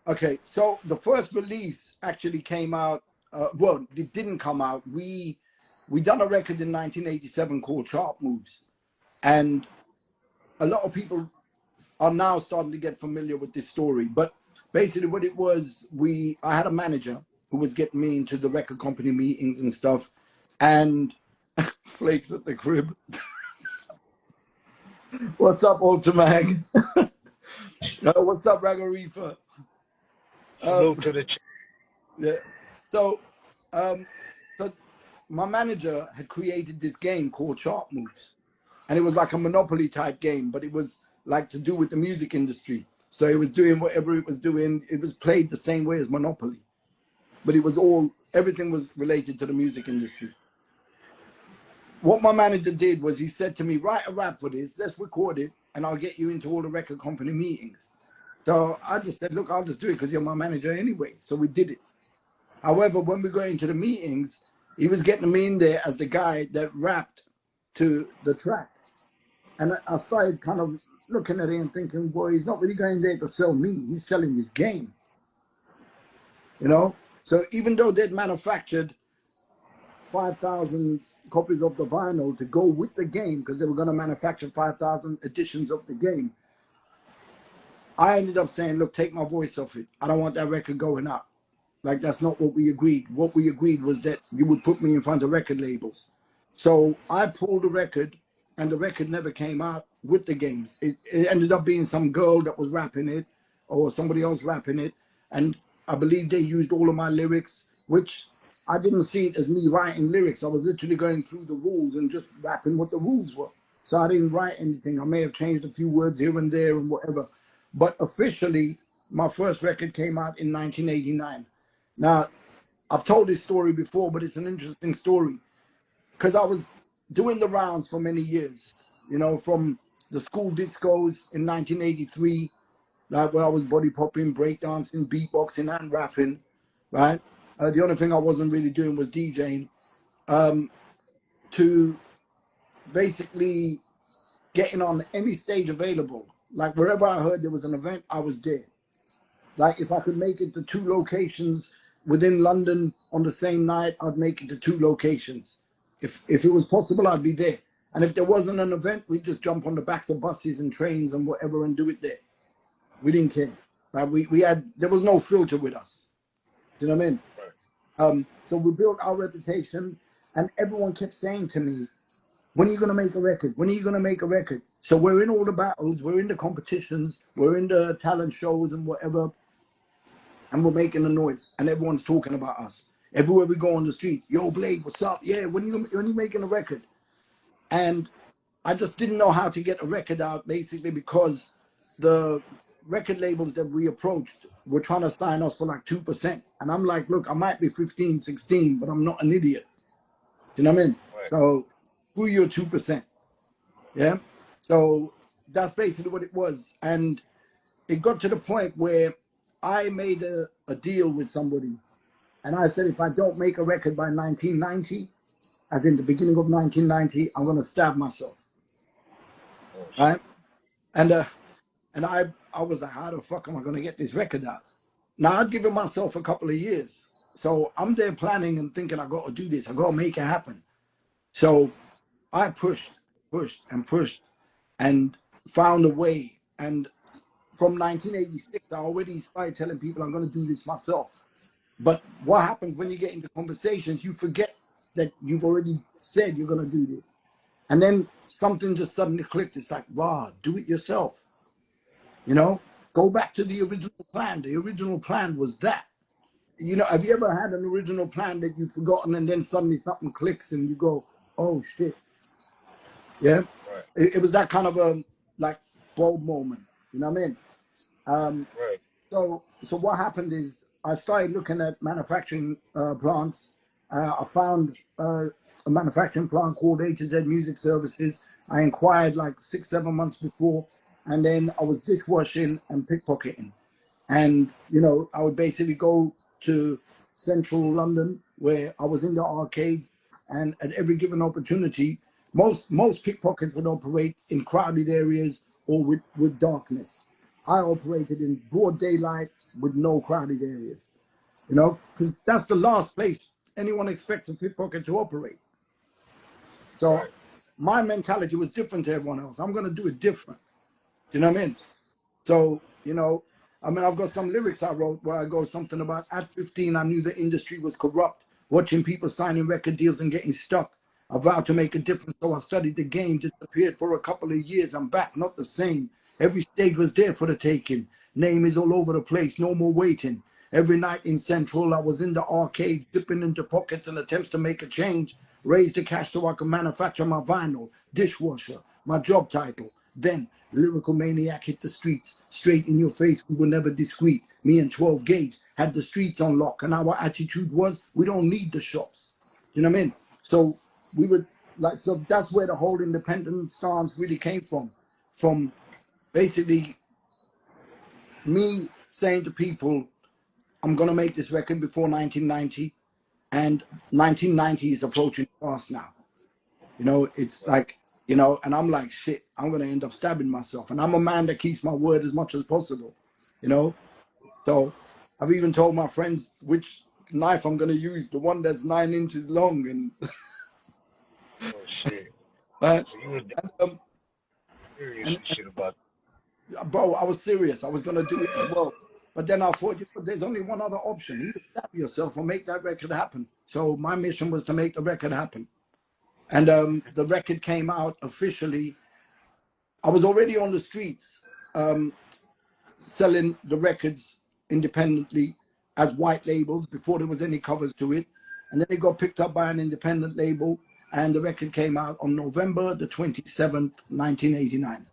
Okay, so the first release actually came out. Well, it didn't come out. We done a record in 1987 called Sharp Moves, and a lot of people are now starting to get familiar with this story. But basically, what it was, I had a manager who was getting me into the record company meetings and stuff, and Flakes at the crib. What's up, Ultimag? What's up, Ragarifa? Salute to the Yeah. So, um, so my manager had created this game called Sharp Moves, and it was like a Monopoly type game, but it was like to do with the music industry. So it was doing whatever it was doing. It was played the same way as Monopoly, but it was everything was related to the music industry. What my manager did was he said to me, write a rap for this, let's record it, and I'll get you into all the record company meetings. So I just said, look, I'll just do it because you're my manager anyway. So we did it. However, when we got into the meetings, he was getting me in there as the guy that rapped to the track. And I started kind of looking at it and thinking, boy, he's not really going there to sell me. He's selling his game. You know? So even though they'd manufactured 5,000 copies of the vinyl to go with the game, because they were going to manufacture 5,000 editions of the game, I ended up saying, look, take my voice off it. I don't want that record going out. Like, that's not what we agreed. What we agreed was that you would put me in front of record labels. So I pulled the record, and the record never came out with the games. It ended up being some girl that was rapping it, or somebody else rapping it. And I believe they used all of my lyrics, which I didn't see it as me writing lyrics. I was literally going through the rules and just rapping what the rules were. So I didn't write anything. I may have changed a few words here and there and whatever. But officially, my first record came out in 1989. Now, I've told this story before, but it's an interesting story because I was doing the rounds for many years, you know, from the school discos in 1983, like where I was body popping, breakdancing, beatboxing, and rapping, right? The only thing I wasn't really doing was DJing, to basically getting on any stage available. Like wherever I heard there was an event, I was there. Like if I could make it to 2 locations within London on the same night, I'd make it to 2 locations. If it was possible, I'd be there. And if there wasn't an event, we'd just jump on the backs of buses and trains and whatever and do it there. We didn't care. Like there was no filter with us. Do you know what I mean? Right. So we built our reputation, and everyone kept saying to me, when are you going to make a record? When are you going to make a record? So we're in all the battles, we're in the competitions, we're in the talent shows and whatever, and we're making a noise, and everyone's talking about us. Everywhere we go on the streets, yo, Blade, what's up? Yeah, when you making a record? And I just didn't know how to get a record out, basically, because the record labels that we approached were trying to sign us for like 2%. And I'm like, look, I might be 15, 16, but I'm not an idiot. Do you know what I mean? Right. So who your 2%? Yeah. So that's basically what it was. And it got to the point where I made a deal with somebody. And I said, if I don't make a record by 1990, as in the beginning of 1990, I'm going to stab myself. Right? And I was like, how the fuck am I going to get this record out? Now, I'd given myself a couple of years. So I'm there planning and thinking, I got to do this. I got to make it happen. So I pushed and found a way. And from 1986, I already started telling people I'm going to do this myself. But what happens when you get into conversations, you forget that you've already said you're going to do this. And then something just suddenly clicked. It's like, wow, do it yourself. You know, go back to the original plan. The original plan was that. You know, have you ever had an original plan that you've forgotten and then suddenly something clicks and you go, oh, shit. Yeah. Right. It was that kind of a like bulb moment. You know what I mean? Right. So what happened is I started looking at manufacturing plants. I found a manufacturing plant called A to Z Music Services. I inquired like 6, 7 months before, and then I was dishwashing and pickpocketing. And, you know, I would basically go to central London where I was in the arcades, and at every given opportunity, most pickpockets would operate in crowded areas or with darkness. I operated in broad daylight with no crowded areas, you know, because that's the last place anyone expects a pickpocket to operate. So Right. my mentality was different to everyone else. I'm going to do it different. You know what I mean? So, you know, I mean, I've got some lyrics I wrote where I go something about at 15, I knew the industry was corrupt, watching people signing record deals and getting stuck. I vowed to make a difference, so I studied the game, disappeared for a couple of years. I'm back, not the same. Every stage was there for the taking. Name is all over the place, no more waiting. Every night in Central, I was in the arcades, dipping into pockets and attempts to make a change. Raise the cash so I can manufacture my vinyl, dishwasher, my job title. Then, lyrical maniac hit the streets. Straight in your face, we were never discreet. Me and 12 Gauge had the streets on lock, and our attitude was, we don't need the shops. You know what I mean? So we would like, so that's where the whole independent stance really came from basically me saying to people, I'm gonna make this record before 1990, and 1990 is approaching fast now. You know, it's like, you know, and I'm like, shit, I'm gonna end up stabbing myself. And I'm a man that keeps my word as much as possible, you know. So I've even told my friends which knife I'm gonna use, the one that's 9 inches long, and Oh shit. uh, So you was and, um, serious and and shit about bro, I was serious. I was gonna do it as well. But then I thought, there's only one other option: either stab yourself or make that record happen. So my mission was to make the record happen. And the record came out officially. I was already on the streets selling the records independently as white labels before there was any covers to it. And then it got picked up by an independent label, and the record came out on November the 27th, 1989.